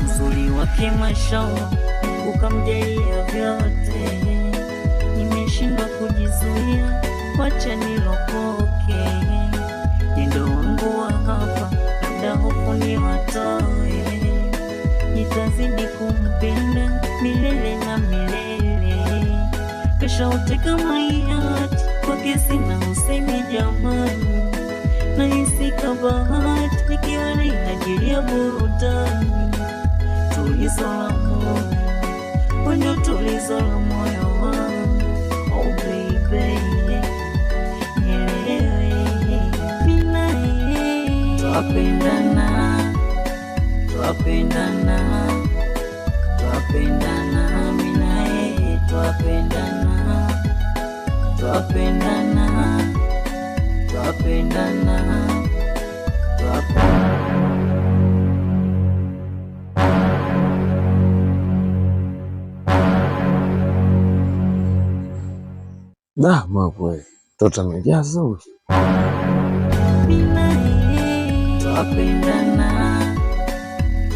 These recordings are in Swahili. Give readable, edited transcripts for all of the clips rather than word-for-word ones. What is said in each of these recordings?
Uzuri wake mashallah ukamjalia vyote, nimeshindwa kujizuia, wacha nilopoke. Ndio wangu wa hapa, labda hofu ni watoe, nitazidi kumpenda milele na milele. Kesha uteka mayati kwake sina usemi jamani, nahisi kabahati nikiwa ni ajili ya burudani. Tulizo la moyo, wenye tulizo la moyo wangu, oh baby, nielewe mimi na yeye twapendana, twapendana, twapendana, mimi na yeye twapendana, twapendana, twapendana, twapendana. Da mapwe toto amejaza huyu. Twapendana,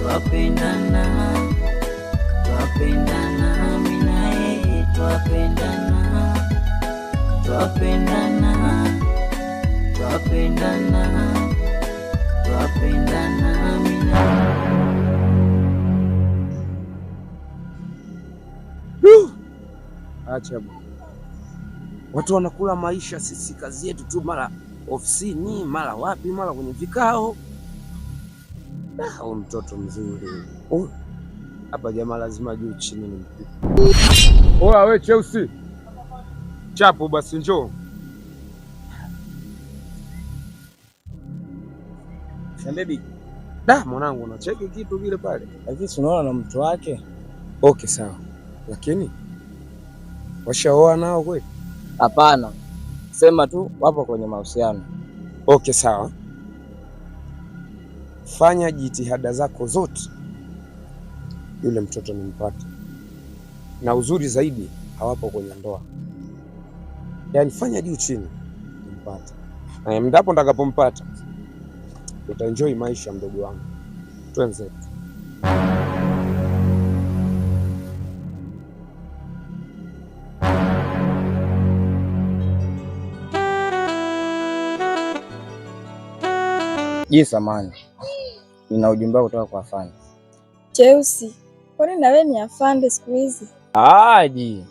twapendana, twapendana, mimi na yeye twapendana, twapendana, twapendana, twapendana, mimi na acha watu wanakula maisha, sisi kazi yetu tu mara ofisini, mara wapi, mara kwenye vikao. Huyu mtoto mzuri hapa jamaa, lazima juu chini nimpipe. Oa we Chelsea, chapo basi njoo. Shandebi, mwanangu unacheki kitu vile pale, lakini unaona na mtu wake. Okay sawa, lakini washaoa nao kweli? Hapana, sema tu wapo kwenye mahusiano. Okay sawa, fanya jitihada zako zote yule mtoto nimpate, na uzuri zaidi hawapo kwenye ndoa. Yaani fanya juu chini nimpate, na mdapo nitakapompata utaenjoy maisha mdogo wangu. Twenzetu. Samani, nina ujumbe kutoka kwa afande. Cheusi, kwani na wewe ni afande siku hizi? Ji,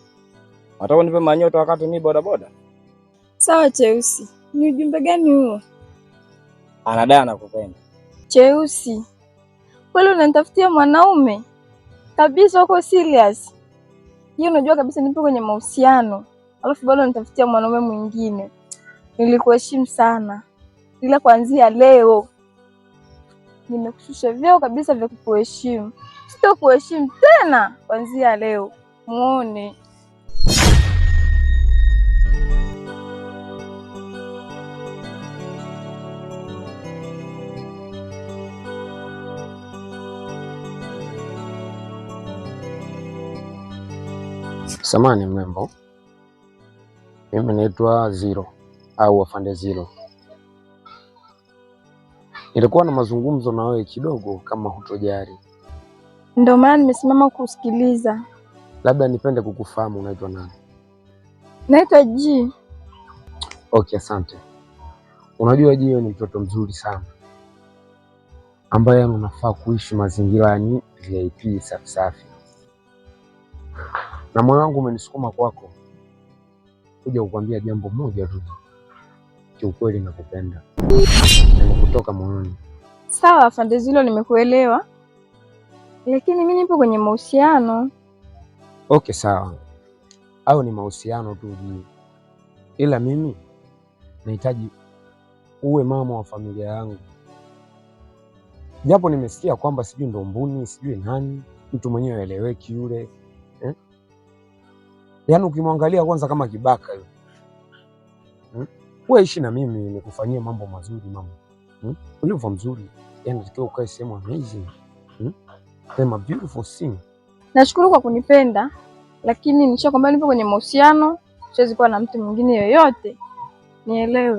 nataka unipe manyoto wakati mimi bodaboda. Sawa Cheusi, ni ujumbe gani huo? Anadai anakupenda. Cheusi, kwani unanitafutia mwanaume? Kabisa uko serious? Hiyo unajua kabisa nipo kwenye mahusiano, alafu bado unanitafutia mwanaume mwingine. Nilikuheshimu sana, ila kuanzia leo nimekushusha vyeo kabisa vya kukuheshimu. Sitakuheshimu tena kuanzia leo. Muone. Samani mrembo, mimi naitwa Zero au afande Zero. Nilikuwa na mazungumzo na wewe kidogo, kama hutojari. Ndio maana nimesimama kusikiliza. Labda nipende kukufahamu, unaitwa nani? Naitwa G. Okay, asante. Unajua G ni mtoto mzuri sana ambaye unafaa kuishi mazingira yani VIP safi safi. Na moyo wangu umenisukuma kwako kuja kukwambia jambo moja tu. Kiukweli nakupenda. Nimekutoka moyoni. Sawa afande Zilo, nimekuelewa. Lakini mimi nipo kwenye mahusiano. Okay sawa. Au ni mahusiano tu G. Ila mimi nahitaji uwe mama wa familia yangu. Japo nimesikia kwamba sijui ndo mbuni, sijui nani, mtu mwenyewe eleweki yule. Yaani ukimwangalia kwanza kama kibaka yule. Wewe ishi na mimi nikufanyie mambo mazuri mama. Ulivyo mzuri. Yaani unatakiwa ukae sehemu amazing. Sema beautiful thing. Nashukuru kwa kunipenda, lakini nishakwambia nipo kwenye mahusiano, siwezi kuwa na mtu mwingine yoyote, nielewe.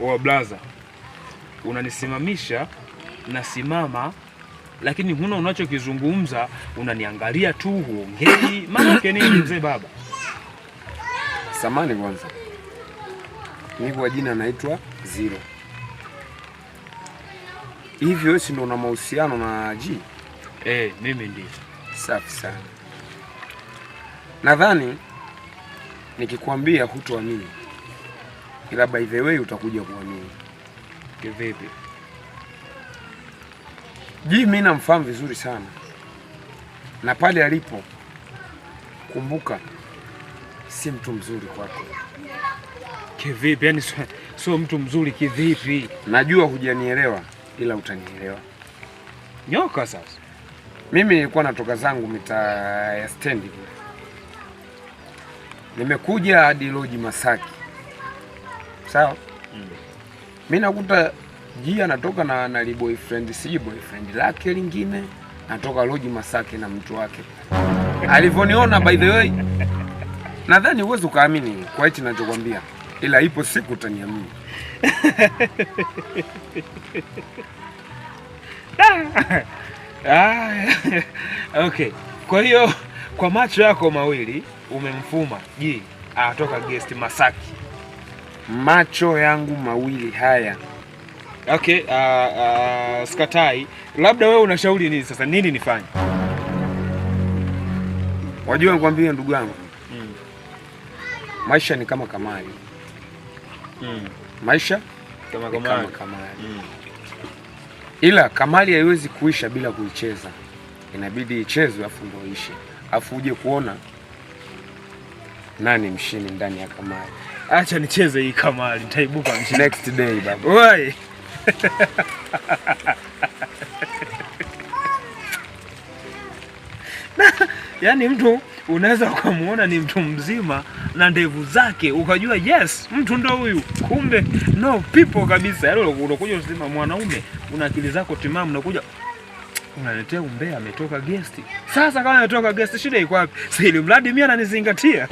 Oa blaza, unanisimamisha nasimama, lakini huna unachokizungumza, unaniangalia tu, huongei. Maana yake nini mzee baba? Samani kwanza. Mimi kwa jina naitwa Zero. Hivyo si ndo una mahusiano na G? Mimi ndiye. Safi sana. Nadhani nikikwambia hutoamini, ila by the way utakuja kuamini. Kivipi? G mimi namfahamu vizuri sana, na pale alipo, kumbuka, si mtu mzuri kwako. Kivipi? Yaani sio mtu mzuri kivipi? Najua hujanielewa, ila utanielewa. Nyoka sasa. Mimi nilikuwa natoka zangu mitaa ya stendi kule. Nimekuja hadi Lodge Masaki. Sawa? Mimi nakuta G anatoka na boyfriend, si boyfriend lake lingine, natoka Lodge Masaki na mtu wake. Alivyoniona by the way, nadhani uwezo kaamini kwa hichi ninachokwambia, ila ipo siku utaniamini. Okay. Kwa hiyo kwa macho yako mawili umemfuma G atoka guest Masaki. Macho yangu mawili haya. Okay, sikatai. Labda wewe unashauri nini sasa? Nini nifanye? Wajua nikwambie ndugu yangu. Maisha ni kama kamari. Maisha kama kamari. Ila kamari haiwezi kuisha bila kuicheza. Inabidi ichezwe afu ndio ishe. Afu uje kuona nani mshindi ndani ya kamari. Acha nicheze hii kamari, nitaibuka mshindi. Next day baba. Oi. Yaani mtu unaweza ukamuona ni mtu mzima na ndevu zake ukajua yes, mtu ndo huyu. Kumbe no people kabisa. Yaani unakuja usema mwanaume, una akili zako timamu, unakuja unaletea umbea ametoka guest. Sasa kama ametoka guest shida iko wapi? Sasa ili mradi mimi ananizingatia.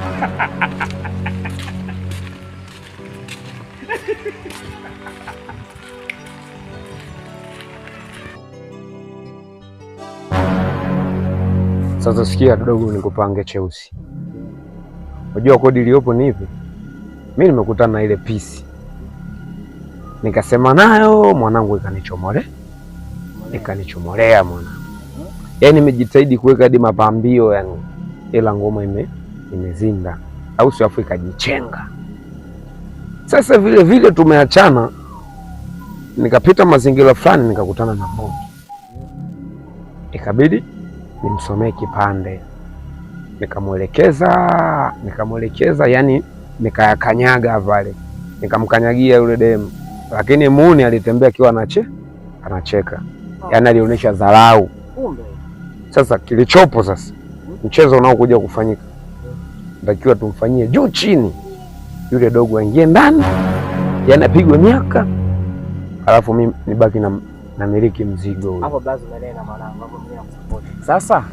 Sasa sikia dogo, nikupange cheusi. Unajua kodi iliyopo ni hivi. Mimi nimekutana na ile pisi. Nikasema nayo mwanangu ikanichomolea mwanangu. Yaani nimejitahidi kuweka hadi mapambio yani, ila ngoma imezinda au si afu ikajichenga. Sasa vile vile tumeachana, nikapita mazingira fulani nikakutana na moto. Ikabidi nimsomee kipande. Nikamwelekeza yani nikayakanyaga pale. Nikamkanyagia yule demu. Lakini Muni alitembea akiwa anacheka. Yaani alionyesha dharau. Kumbe. Sasa kilichopo sasa, mchezo unaokuja kufanyika, natakiwa tumfanyie juu chini. Yule dogo aingie ndani, yaani apigwe miaka, alafu mimi nibaki na miliki mzigo. Hapo blaza unaelewa mwanangu, hapo mimi nakusupport. Sasa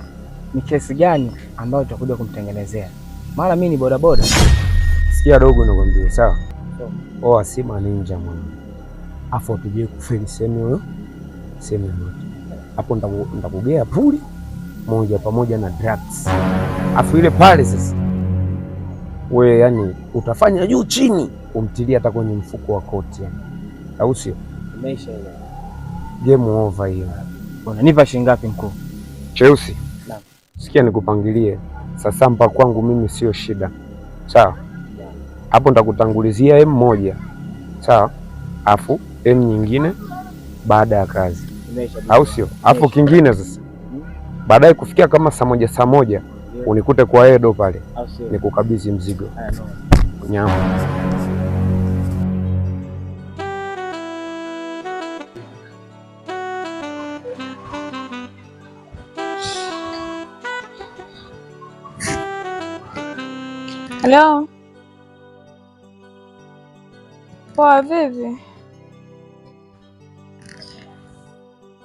ni kesi gani ambayo utakuja kumtengenezea? Mara mimi ni bodaboda. Sikia dogo, nakwambia sawa. Oa Sima Ninja mwanangu. Afu tuje kufeli sehemu yote. Hapo nitakugea puli moja pamoja na drugs. Afu ile pale sasa wewe yani utafanya juu chini, umtilia hata kwenye mfuko wa koti yani. Au sio? Umeisha ile. Game over hiyo. Unanipa shilingi ngapi mkuu? Cheusi. Naam. Sikia nikupangilie. Sasa mpa kwangu mimi sio shida. Sawa? Hapo nitakutangulizia M1. Sawa? Afu M nyingine baada ya kazi. Au sio? Afu kingine sasa. Baadaye kufikia kama saa moja unikute kwa Edo pale. Nikukabidhi mzigo. Nyama. Hello. Poa vipi?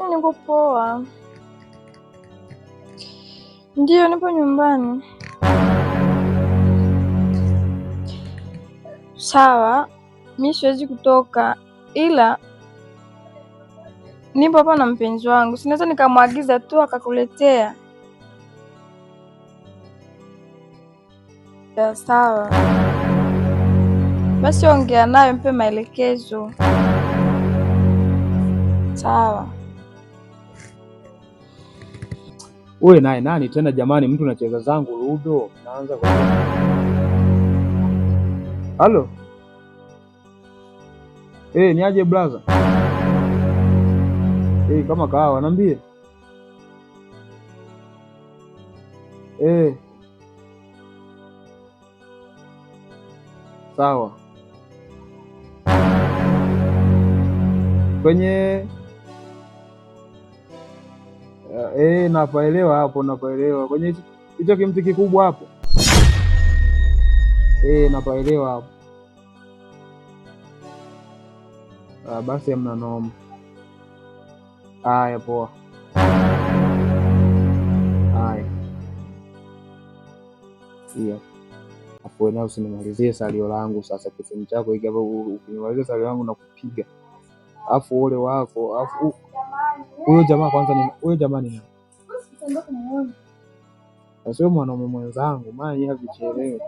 Niko poa. Ndio, nipo nyumbani. Sawa, mi siwezi kutoka, ila nipo hapa na mpenzi wangu. Sinaweza nikamwagiza tu akakuletea? Ya, sawa basi, ongea naye mpe maelekezo. Sawa. Uwe naye nani tena jamani? Mtu nacheza zangu ludo naanza kwa halo. Ni aje blaza? Kama kawa niambie. Sawa. Kwenye napaelewa hapo, napaelewa kwenye hicho kimti kikubwa hapo. Napaelewa hapo. Basi hamna noma. Haya, poa. Haya. Afu na usinimalizie salio langu sasa, kisimu chako hiki hapo. Ukinimalizia salio langu na kupiga. Afu ole wako, afu huyo jamaa kwanza ni huyo jamaa ni sio mwanaume mwenzangu, maana yeye havichelewe.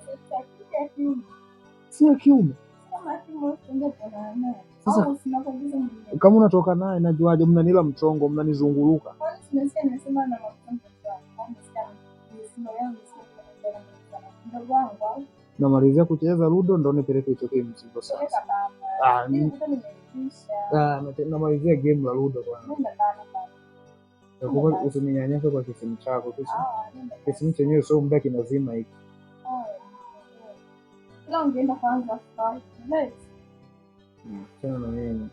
Sio kiume. Sasa kama unatoka naye najuaje? Mnanila mchongo, mnanizunguluka. Namalizia kucheza ludo ndo nipeleke hicho game mzigo sasa. Namalizia game la ludo bwana. Usininyanyase kwa kisimu chako. Kisimu chenyewe sio muda kinazima hiki. Tena na nini?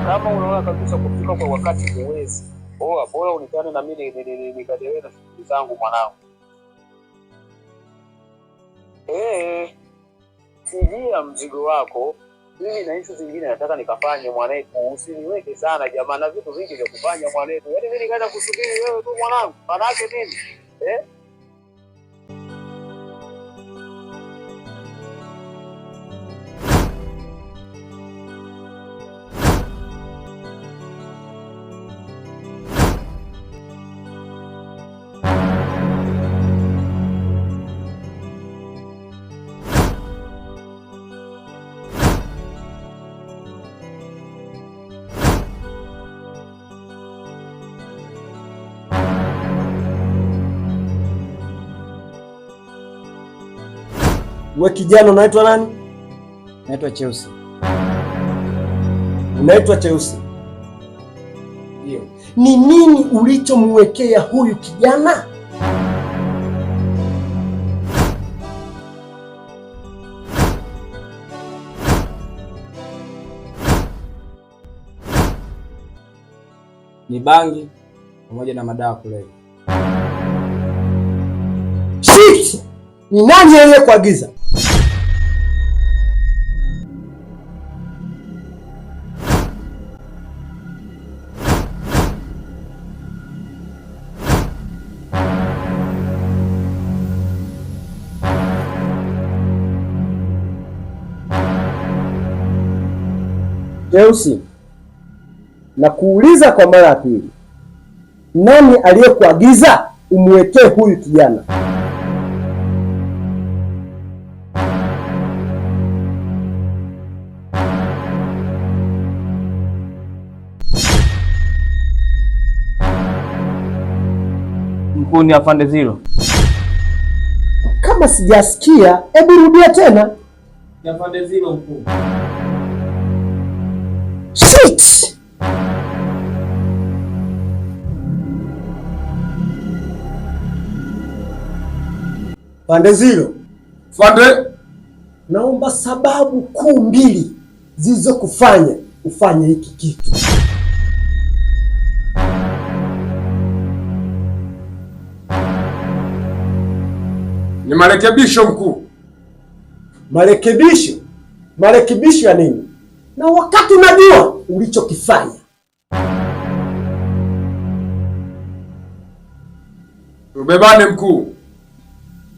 Kama unaona kabisa kufika kwa wakati huwezi, bora unikane na mimi nikaendelee na shughuli zangu mwanangu. Sijia mzigo wako. Mimi na hizo zingine nataka nikafanye mwanetu. Usiniweke sana jamaa, na vitu vingi vya kufanya mwanetu. Yaani mimi nikaenda kusubiri wewe tu mwanangu. Maana yake nini? We kijana, unaitwa nani? Naitwa Cheusi. Unaitwa Cheusi? Ndio. Ni nini ulichomwekea huyu kijana? Ni bangi pamoja na madawa kulevya. Shit! Ni nani aliyekuagiza? Cheusi, na kuuliza kwa mara ya pili, nani aliyekuagiza umwekee huyu kijana? Mkuu, ni afande Zilo. Kama sijasikia, hebu rudia tena. Ni afande Zilo mkuu. Shit! Fande Zilo. Fande, Naomba sababu kuu mbili zilizokufanya ufanye hiki kitu. Ni marekebisho mkuu. Marekebisho? Marekebisho ya nini? Na wakati unajua ulichokifanya. Tubebane mkuu.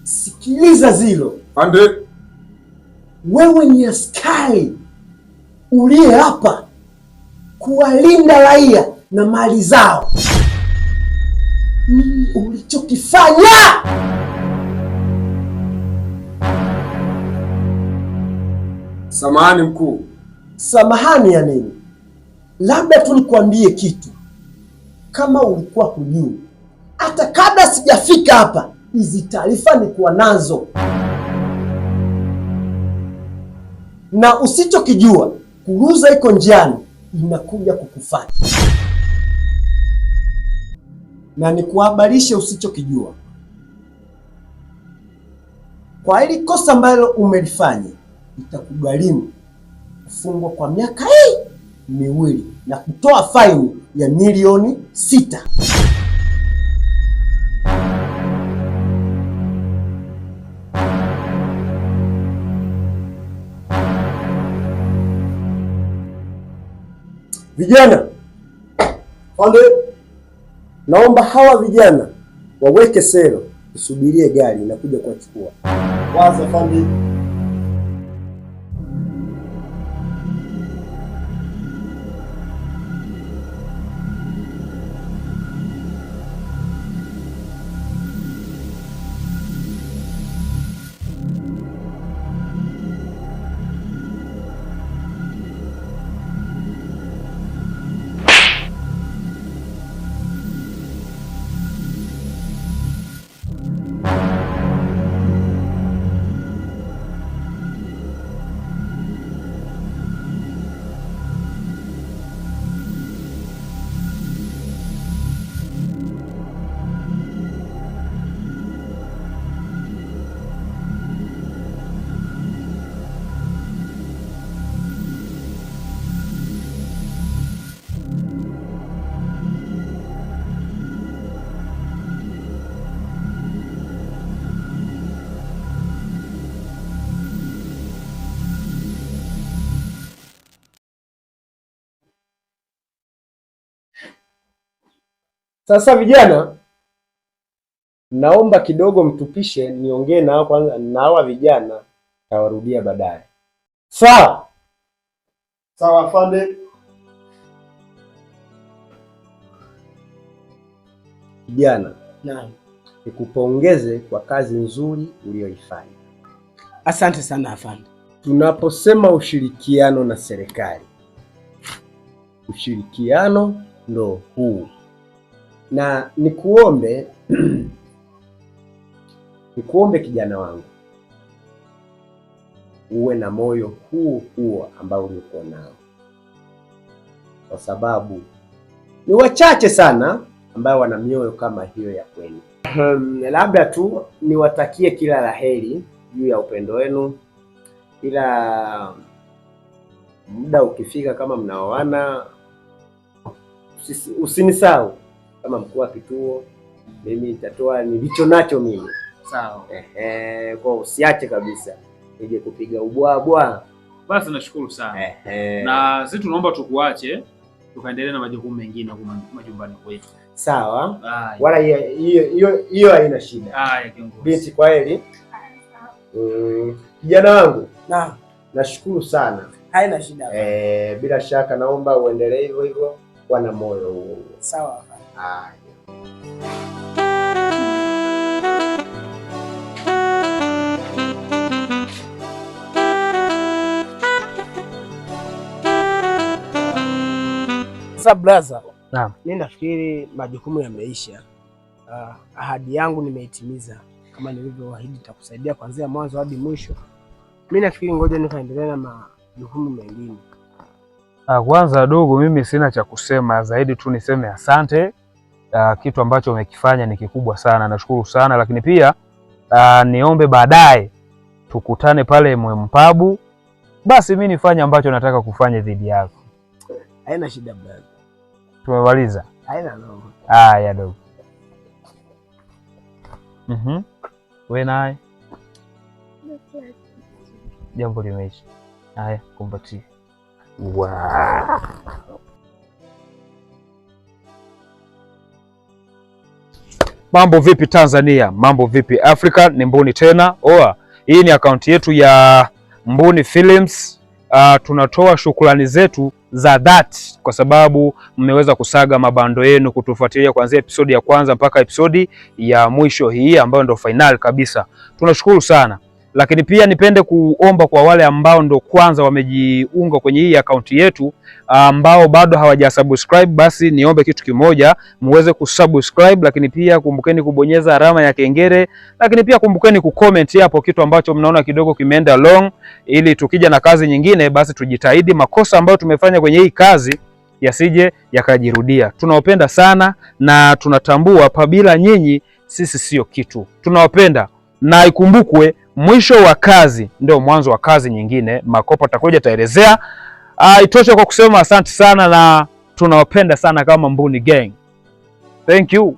Sikiliza Zilo. Ande. Wewe ni askari uliye hapa kuwalinda raia na mali zao. Nini ulichokifanya? Samahani mkuu. Samahani ya nini? Labda tu nikwambie kitu. Kama ulikuwa hujui, hata kabla sijafika hapa, hizi taarifa nilikuwa nazo. Na usichokijua, kuruza iko njiani inakuja kukufuata. Na nikuhabarishe usichokijua. Kwa hili kosa ambalo umelifanya, itakugharimu kufungwa kwa miaka 2 na kutoa faini ya milioni 6. Vijana, pande, naomba hawa vijana waweke sero, usubirie gari na kuja kuwachukua. Waza pande. Sasa vijana, naomba kidogo mtupishe niongee nao kwanza, na hawa vijana tawarudia baadaye. Sawa? Sawa afande. Vijana, naam, nikupongeze kwa kazi nzuri uliyoifanya. Asante sana afande. Tunaposema ushirikiano na serikali, ushirikiano ndo huu. Na nikuombe kijana wangu, uwe na moyo huo ambao ulikuwa nao, kwa sababu ni wachache sana ambao wana mioyo kama hiyo ya kweli. Labda tu niwatakie kila laheri juu ya upendo wenu, ila muda ukifika, kama mnaoana, usinisahau kama mkuu wa kituo. Mimi nitatoa nilicho nacho mimi. Sawa. Kwa usiache kabisa nije kupiga ubwabwa. Basi nashukuru sana. Na sisi tunaomba tukuache tukaendelea na majukumu mengine huko majumbani kwetu. Sawa. Wala hiyo haina shida. Haya kiongozi. Binti, kwa heri. Kijana wangu. Naam. Nashukuru sana. Haina shida. Bila shaka naomba uendelee hivyo hivyo, kwa na moyo huo. Sawa. Sasa brother, naam, mimi nafikiri majukumu yameisha. Ahadi yangu nimeitimiza, kama nilivyoahidi nitakusaidia kuanzia mwanzo hadi mwisho. Mimi nafikiri ngoja nikaendelee na majukumu mengine. Kwanza dogo, mimi sina cha kusema zaidi, tu niseme asante. Kitu ambacho umekifanya ni kikubwa sana, nashukuru sana. Lakini pia niombe baadaye tukutane pale Mwempabu, basi mimi nifanye ambacho nataka kufanya dhidi yako. Haina shida brother. Tumemaliza? Haina noma. Haya dogo. Wewe naye? Jambo limeisha. Haya, kumbatie. Wow. Mambo vipi Tanzania? Mambo vipi Afrika? Ni Mbuni tena. Hii ni akaunti yetu ya Mbuni Films. Tunatoa shukrani zetu za dhati kwa sababu mmeweza kusaga mabando yenu kutufuatilia kuanzia episodi ya kwanza mpaka episodi ya mwisho hii ambayo ndo final kabisa. Tunashukuru sana. Lakini pia nipende kuomba kwa wale ambao ndo kwanza wamejiunga kwenye hii akaunti yetu, ambao bado hawajasubscribe, basi niombe kitu kimoja, muweze kusubscribe, lakini pia kumbukeni kubonyeza alama ya kengele, lakini pia kumbukeni kucomment hapo kitu ambacho mnaona kidogo kimeenda long, ili tukija na kazi nyingine basi tujitahidi makosa ambayo tumefanya kwenye hii kazi yasije yakajirudia. Tunawapenda sana na tunatambua pabila nyinyi sisi sio kitu. Tunawapenda na ikumbukwe mwisho wa kazi ndio mwanzo wa kazi nyingine. Makopa atakuja taelezea. Itoshe kwa kusema asante sana na tunawapenda sana kama Mbuni Gang. Thank you.